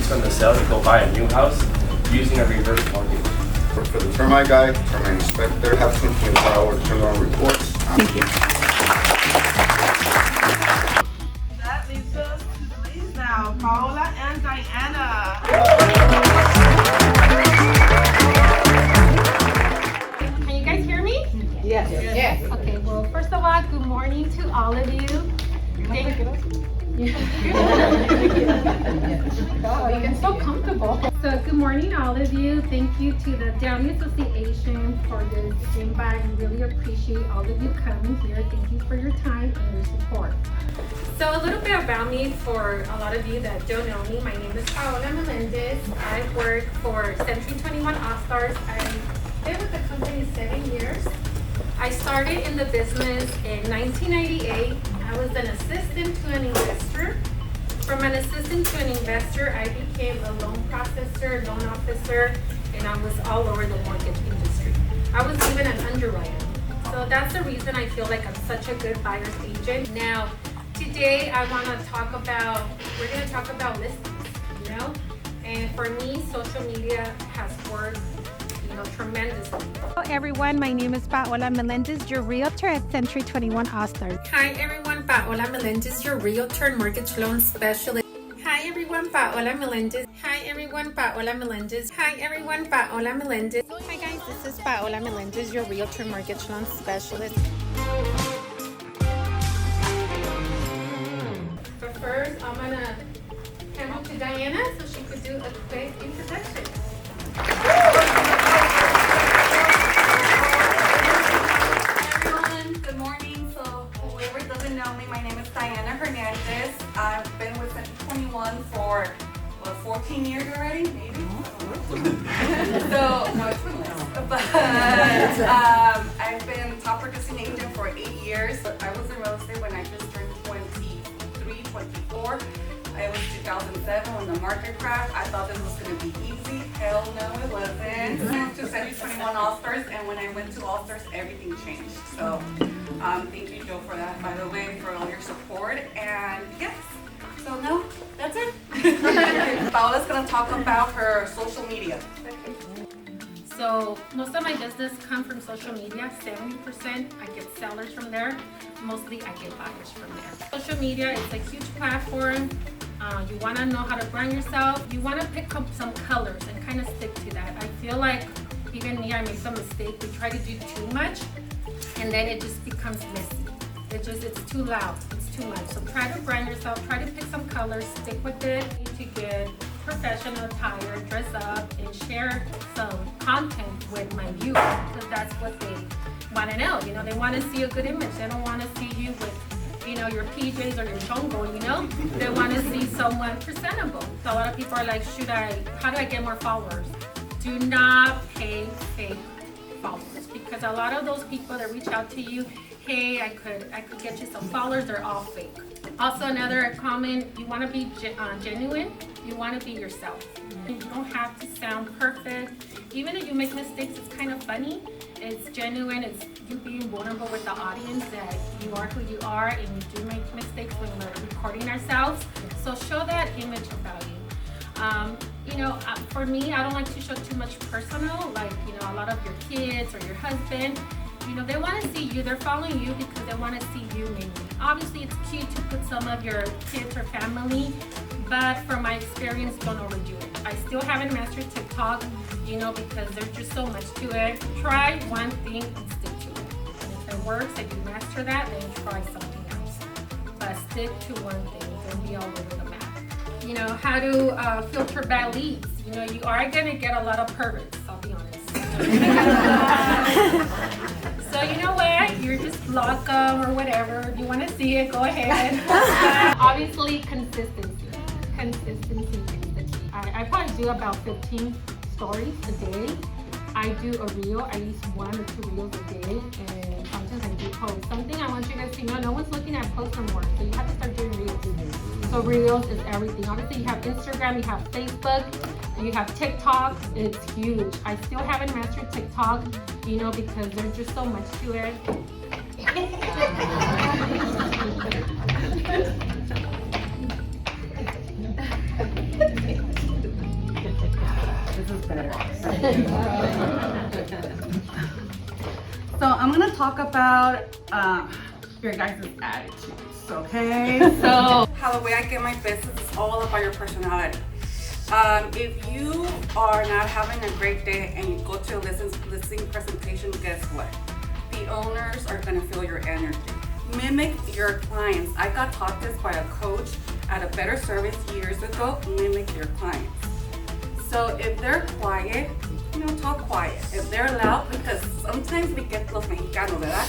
from the sale to go buy a new house using a reverse mortgage. For the termite guy, termite inspector, have 24-hour turnaround reports. Thank you. That leaves us to the ladies now, Paola and Diana. Can you guys hear me? Yes. Yes. Okay, well, first of all, good morning to all of you. Thank you. Oh, you get so comfortable. So good morning, all of you. Thank you to the Downey Association for this invite. We really appreciate all of you coming here. Thank you for your time and your support. So a little bit about me for a lot of you that don't know me. My name is Paola Melendez. I work for Century 21 All-Stars. I've been with the company 7 years. I started in the business in 1998. I was an assistant to an investor. From an assistant to an investor, I became a loan processor, loan officer, and I was all over the mortgage industry. I was even an underwriter. So that's the reason I feel like I'm such a good buyer's agent. Now, today we're going to talk about listings, you know? And for me, social media has worked tremendously. Hello everyone, my name is Paola Melendez, your realtor at Century 21 All-Stars. Hi everyone, Paola Melendez, your realtor and mortgage loan specialist. Hi everyone, Paola Melendez. Hi everyone, Paola Melendez. Hi everyone, Paola Melendez. Hi guys, this is Paola Melendez, your realtor and mortgage loan specialist. But first, I'm gonna hand it to Diana so she could do a quick introduction. Good morning. So whoever doesn't know me, my name is Diana Hernandez. I've been with Century 21 for 14 years already, maybe. So no, it's been less. But I've been top producing agent for 8 years. I was in real estate when I just turned 23, 24. It was 2007 when the market crashed. I thought this was going to be easy. Hell no, it wasn't. Moved to Century 21 All-Stars, and when I went to All-Stars, everything changed. So thank you, Joe, for that, by the way, for all your support. And yes, so no, that's it. Paola's going to talk about her social media. So most of my business come from social media. 70% I get sellers from there. Mostly I get buyers from there. Social media is a huge platform. You want to know how to brand yourself. You want to pick up some colors and kind of stick to that. I feel like even me, I make some mistake. We try to do too much and then it just becomes messy. It's too loud. It's too much. So try to brand yourself. Try to pick some colors. Stick with it. You need to get professional attire, dress up, and share some content with my viewers because that's what they want to know. You know, they want to see a good image. They don't want to see you with, your PJs or your chongo, They want to see someone presentable. So a lot of people are like, how do I get more followers? Do not pay fake followers because a lot of those people that reach out to you, hey, I could get you some followers, they're all fake. Also another comment, you want to be genuine, you want to be yourself. You don't have to sound perfect. Even if you make mistakes, it's kind of funny. It's genuine, it's you being vulnerable with the audience that you are who you are and you do make mistakes when we're recording ourselves. So show that image about you. For me, I don't like to show too much personal, like, a lot of your kids or your husband. They want to see you. They're following you because they want to see you mainly. Obviously, it's cute to put some of your kids or family, but from my experience, don't overdo it. I still haven't mastered TikTok, because there's just so much to it. Try one thing and stick to it. And if it works and you master that, then try something else. But stick to one thing. Don't be all over the map. How to filter bad leads. You are going to get a lot of perverts, I'll be honest. So you know what? You're just block them or whatever. If you want to see it, go ahead. Obviously, consistency. Consistency is the key. I probably do about 15 stories a day. I do a reel. I use 1 or 2 reels a day, and sometimes I do posts. Something I want you guys to know, no one's looking at posts anymore, so you have to start doing reels. So reels is everything. Obviously, you have Instagram, you have Facebook, you have TikTok. It's huge. I still haven't mastered TikTok, because there's just so much to it. So I'm gonna talk about your guys' attitudes, okay? So how the way I get my business is all about your personality. If you are not having a great day and you go to a listing presentation, guess what? The owners are gonna feel your energy. Mimic your clients. I got taught this by a coach at a Better Service years ago. Mimic your clients. So if they're quiet, talk quiet. If they're loud, because sometimes we get los mexicanos, ¿verdad?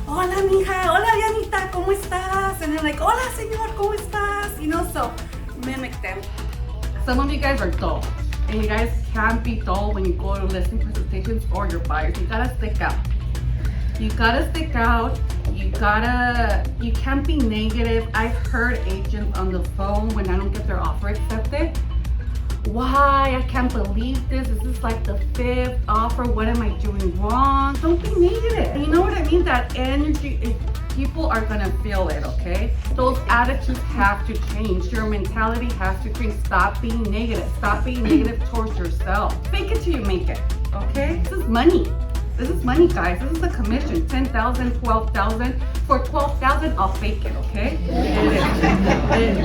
Hola, mija. Hola, Dianita. ¿Cómo estás? And they're like, hola, señor. ¿Cómo estás? So mimic them. Some of you guys are dull, and you guys can't be dull when you go to listing presentations or your buyers. You gotta stick out. You gotta stick out. You can't be negative. I've heard agents on the phone when I don't get their offer accepted. Why? I can't believe this. This is like the 5th offer. What am I doing wrong? Don't be negative. You know what I mean? That energy, people are gonna feel it, okay? Those attitudes have to change. Your mentality has to change. Stop being negative. Stop being negative towards yourself. Fake it till you make it, okay? This is money. This is money, guys. This is the commission. 10,000, 12,000. For 12,000, I'll fake it, okay?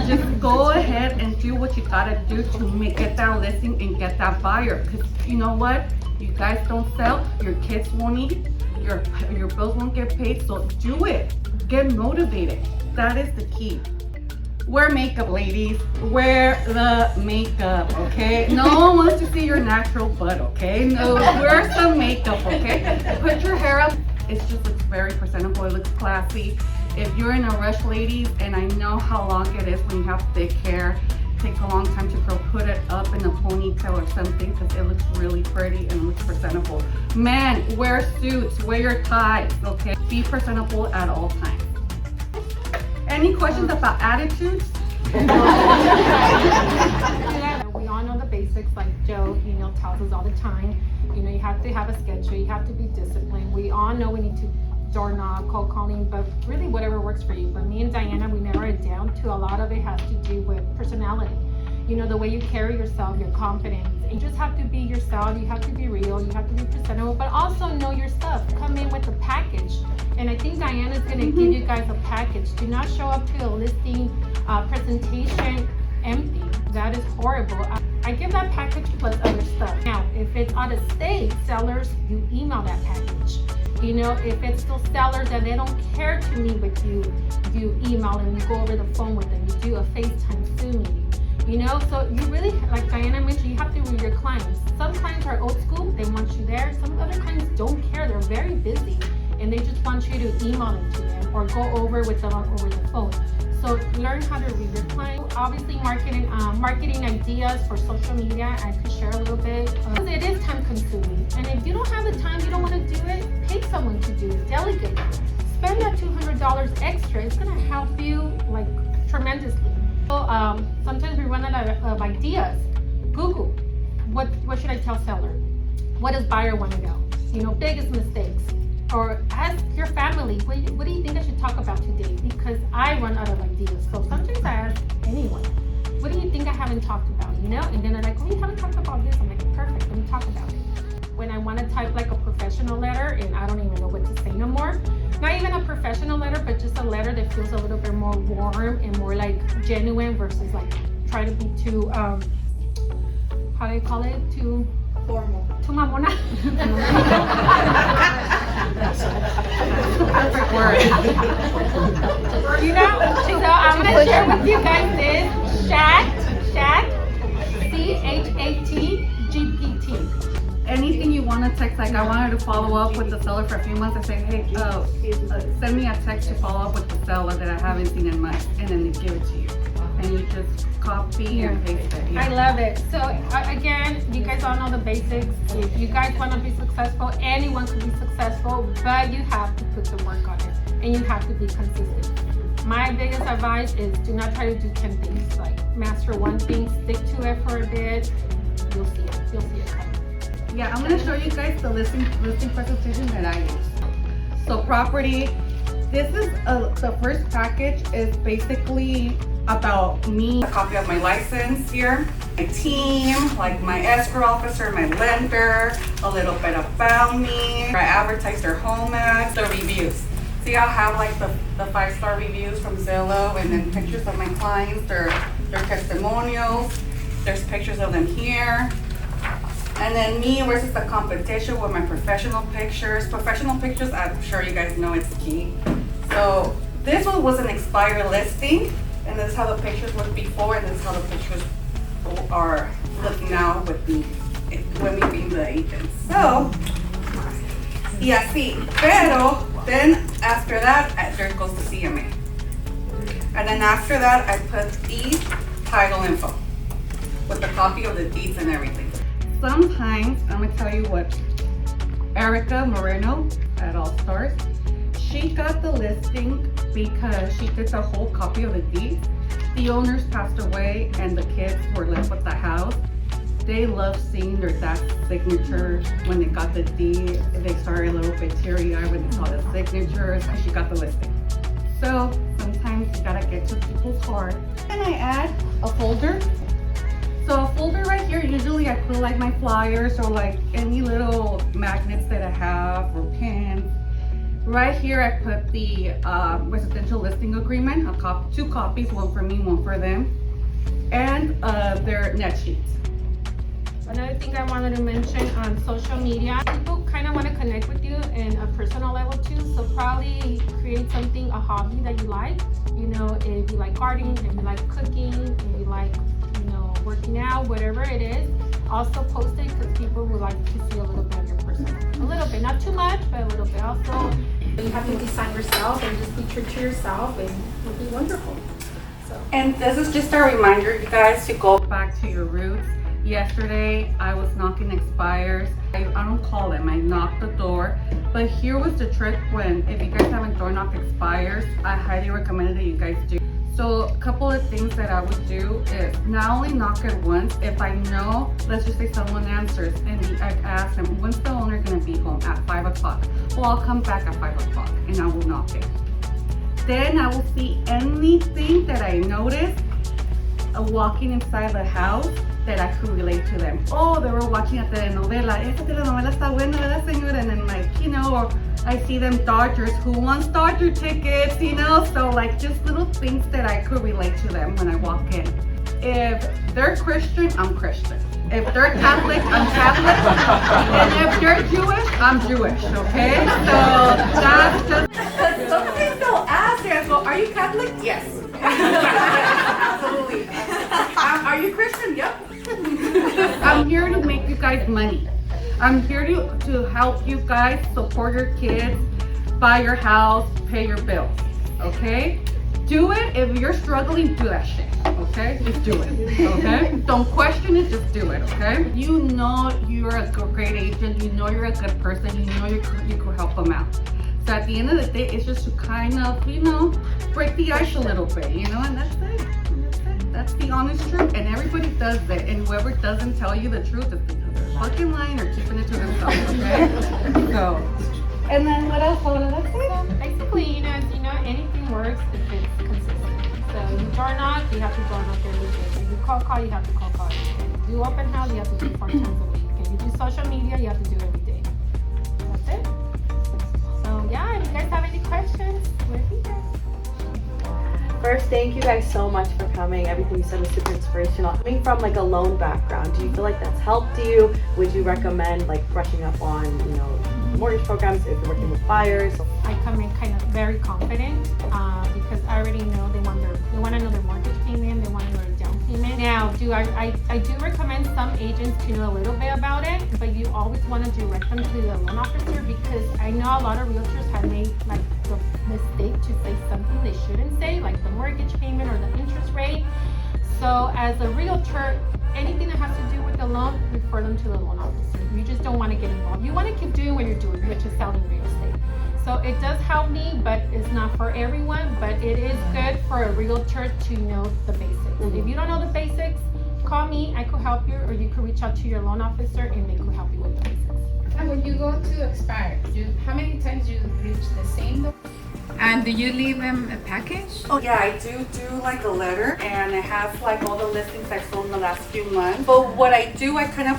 Just go ahead and do what you gotta do to get that listing and get that buyer. Because you know what? You guys don't sell, your kids won't eat, your bills won't get paid. So do it. Get motivated. That is the key. Wear makeup, ladies. Wear the makeup, okay? No one wants to see your natural butt, okay? No, wear some makeup, okay? Put your hair up. It just looks very presentable. It looks classy. If you're in a rush, ladies, and I know how long it is when you have thick hair, it takes a long time to put it up in a ponytail or something because it looks really pretty and it looks presentable. Men, wear suits, wear your ties, okay? Be presentable at all times. Any questions about attitudes? We all know the basics, like Joe, tells us all the time. You have to have a schedule. You have to be disciplined. We all know we need to door knock, cold calling, but really whatever works for you. But me and Diana, we narrow it down to a lot of it has to do with personality. The way you carry yourself, your confidence. You just have to be yourself. You have to be real. You have to be presentable, but also know your stuff. Come in with a package. And I think Diana's going to give you guys a package. Do not show up to a listing presentation empty. That is horrible. I give that package plus other stuff. Now, if it's out of state sellers, you email that package. If it's still sellers and they don't care to meet with you, you email and you go over the phone with them. You do a FaceTime Zoom meeting. So you really, like Diana mentioned, you have to read your clients. Some clients are old school, they want you there. Some other clients don't care, they're very busy and they just want you to email them to them or go over with them over the phone. So learn how to read your client. Obviously marketing ideas for social media, I could share a little bit. It is time consuming. And if you don't have the time, you don't want to do it, pay someone to do it, delegate it. Spend that $200 extra, it's gonna help you like tremendously. So sometimes we run out of ideas. Google, what should I tell seller? What does buyer want to know? Biggest mistakes. Or ask your family, what do you think I should talk about today? Because I run out of ideas. So sometimes I ask anyone, what do you think I haven't talked about? And then they're like, oh, you haven't talked about this. I'm like, perfect, let me talk about it. When I want to type like a professional letter and I don't even know what to say no more, not even a professional letter, but just a letter that feels a little bit more warm and more like genuine versus like try to be too, how do you call it? Too formal. Too mamona. Perfect word. So I'm gonna share with you guys this chat, CHAT GPT. Anything you want to text, like I wanted to follow up with the seller for a few months. I say, hey, send me a text to follow up with the seller that I haven't seen in months, and then they give it to you. And you just copy and paste it. Yeah. I love it. So again, you guys all know the basics. If you guys want to be successful, anyone can be successful, but you have to put the work on it, and you have to be consistent. My biggest advice is do not try to do 10 things. Like master one thing, stick to it for a bit. You'll see it. You'll see it coming. Yeah, I'm going to show you guys the listing presentation that I use. So property, this is the first package is basically about me, a copy of my license here, my team, like my escrow officer, my lender, a little bit about me. I advertise their home ads, the reviews. See, I'll have like the 5-star reviews from Zillow, and then pictures of my clients, their testimonials. There's pictures of them here. And then me versus the competition with my professional pictures. Professional pictures, I'm sure you guys know it's key. So this one was an expired listing, and this is how the pictures looked before, and this is how the pictures are look now with the when we being the agents. So, y así. Pero then after that, there goes the CMA. And then after that, I put the title info with the copy of the deeds and everything. Sometimes, I'm gonna tell you what, Erica Moreno at All Stars, she got the listing because she did the whole copy of the deeds. The owners passed away and the kids were left with the house. They love seeing their dad's signature when they got the deed. They started a little bit teary-eyed when they saw the signatures, and she got the listing. So sometimes you gotta get to people's heart. And I add a folder. So a folder right here, usually I put like my flyers or like any little magnets that I have or pins. Right here I put the residential listing agreement, two copies, one for me, one for them, and their net sheets. Another thing I wanted to mention on social media, people kind of want to connect with you in a personal level too, so probably create something, a hobby that you like. You know, if you like gardening, if you like cooking, if you like, you know, working out, whatever it is, also post it because people would like to see a little bit of your personal. A little bit, not too much, but a little bit. Also, you have to design yourself and just be true to yourself, and it'll be wonderful. So. And this is just a reminder, you guys, to go back to your roots. Yesterday, I was knocking expires. I don't call them, I knocked the door. But here was the trick when, if you guys haven't door knocked expires, I highly recommend that you guys do. So a couple of things that I would do is not only knock it once, if I know, let's just say someone answers and I ask them, when's the owner gonna be home? At 5 o'clock. Well, I'll come back at 5 o'clock and I will knock it. Then I will see anything that I notice walking inside the house that I could relate to them. Oh, they were watching a telenovela. Esta telenovela está buena, ¿verdad, señora? And then like, you know, or I see them Dodgers. Who wants Dodger tickets? You know, so like just little things that I could relate to them when I walk in. If they're Christian, I'm Christian. If they're Catholic, I'm Catholic. And if they're Jewish, I'm Jewish, okay? So that's just... Some things they'll ask and go, are you Catholic? Yes. Absolutely. Are you Christian? Yep. I'm here to make you guys money. I'm here to help you guys support your kids, buy your house, pay your bills, okay? Do it. If you're struggling, do that shit, okay? Just do it, okay? Don't question it, just do it, okay? You know you're a great agent, you know you're a good person, you know you could help them out. So at the end of the day, it's just to kind of, you know, break the ice a little bit, you know, and that's it. That's the honest truth, and everybody does that. And whoever doesn't tell you the truth is because they're fucking lying or keeping it to themselves, okay? So, and then what else, Paola? That's it. So basically, you know, anything works if it's consistent. So you door knock, you have to door knock every day. If you call, you have to call every day. If you do open house, you have to do 4 times a week. If you do social media, you have to do every day. That's it. So yeah, if you guys have any questions, we're here. First, thank you guys so much for coming. Everything you said was super inspirational. Coming from like a loan background, do you feel like that's helped you? Would you recommend like brushing up on, you know, mortgage programs if you're working with buyers? I come in kind of very confident because I already know they want to know their mortgage payment, they want to know their down payment. Now, I do recommend some agents to know a little bit about it, but you always want to direct them to the loan officer because I know a lot of realtors have made like the mistake to say something they shouldn't say, like the mortgage payment or the interest rate. So as a realtor, anything that has to do with the loan, refer them to the loan officer. You just don't want to get involved. You want to keep doing what you're doing, which is selling real estate. So it does help me, but it's not for everyone, but it is good for a realtor to know the basics. If you don't know the basics, call me, I could help you, or you could reach out to your loan officer and they could help you with the basics. And when you go to expire, how many times do you reach the same? And do you leave them a package? Oh yeah, I do like a letter, and it has like all the listings I sold in the last few months. But what I do, I kind of,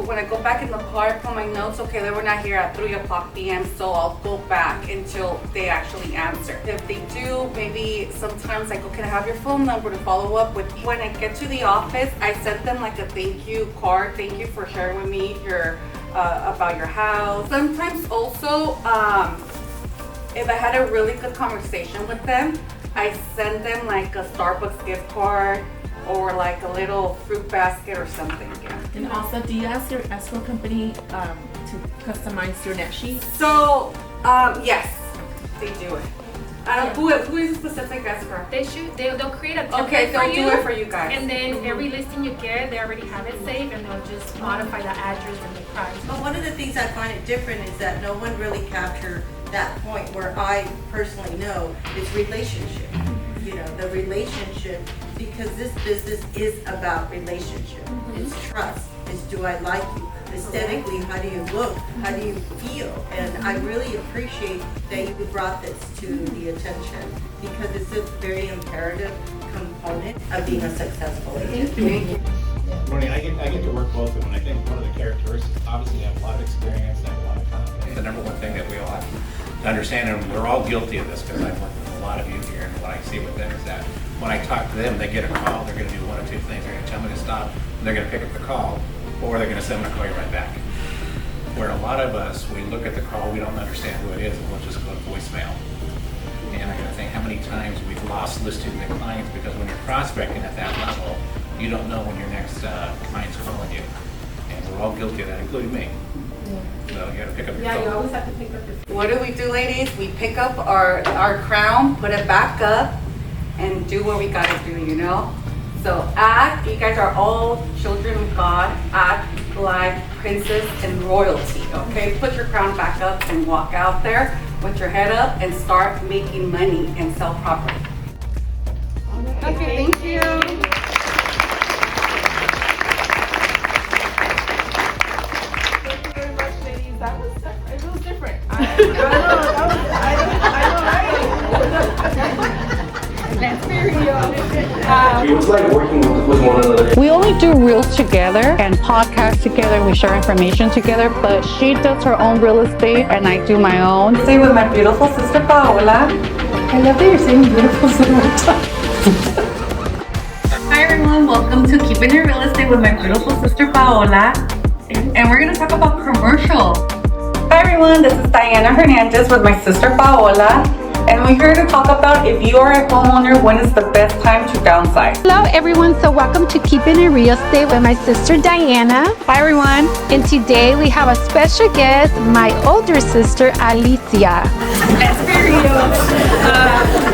when I go back in the car, I put my notes, okay, they were not here at 3 o'clock p.m., so I'll go back until they actually answer. If they do, maybe sometimes I go, can I have your phone number to follow up with you? When I get to the office, I send them like a thank you card. Thank you for sharing with me your about your house. Sometimes also, if I had a really good conversation with them, I send them like a Starbucks gift card or like a little fruit basket or something. Yeah. And also, do you ask your escrow company to customize your net sheet? So, yes, they do it. Who is a specific escrow? They'll create a template Okay, for they'll you. do it for you guys. And then every listing you get, they already have it saved, and they'll just modify the address and the price. But one of the things I find it different is that no one really captured that point where I personally know is relationship. You know, the relationship, because this business is about relationship. It's trust. It's do I like you? Aesthetically, how do you look? How do you feel? And I really appreciate that you brought this to the attention because it's a very imperative component of being a successful agent. Morning, I get to work both of them, and I think one of the characteristics, obviously they have a lot of experience, they have a lot of confidence. The number one thing that we all have to understand, and we're all guilty of this because I've worked with a lot of you here, and what I see with them is that when I talk to them, they get a call, they're going to do one of two things. They're going to tell me to stop, and they're going to pick up the call, or they're going to send me to call you right back. Where a lot of us, we look at the call, we don't understand who it is, and we'll just go to voicemail. And I got to think how many times we've lost listings and clients because when you're prospecting at that level, you don't know when your next client's calling you. And we're all guilty of that, including me. So you got to pick up your phone. Yeah, you always have to pick up your phone. What do, ladies? We pick up our crown, put it back up, and do what we gotta do, you know? So act, you guys are all children of God, act like princess and royalty, okay? Put your crown back up and walk out there with your head up and start making money and sell property. Okay, thank you. That was different. It was different. I don't know. That's very It was like working with one another. We only do reels together and podcasts together. We share information together, but she does her own real estate and I do my own. Stay with my beautiful sister Paola. I love that you're saying beautiful so much. Hi everyone, welcome to Keeping It Real Estate with my beautiful sister Paola. And we're gonna talk about commercial. Hi everyone, this is Diana Hernandez with my sister Paola. And we're here to talk about if you are a homeowner, when is the best time to downsize. Hello everyone, so welcome to Keeping It Real Estate with my sister Diana. Hi everyone, and today we have a special guest, my older sister Alicia. That's very real.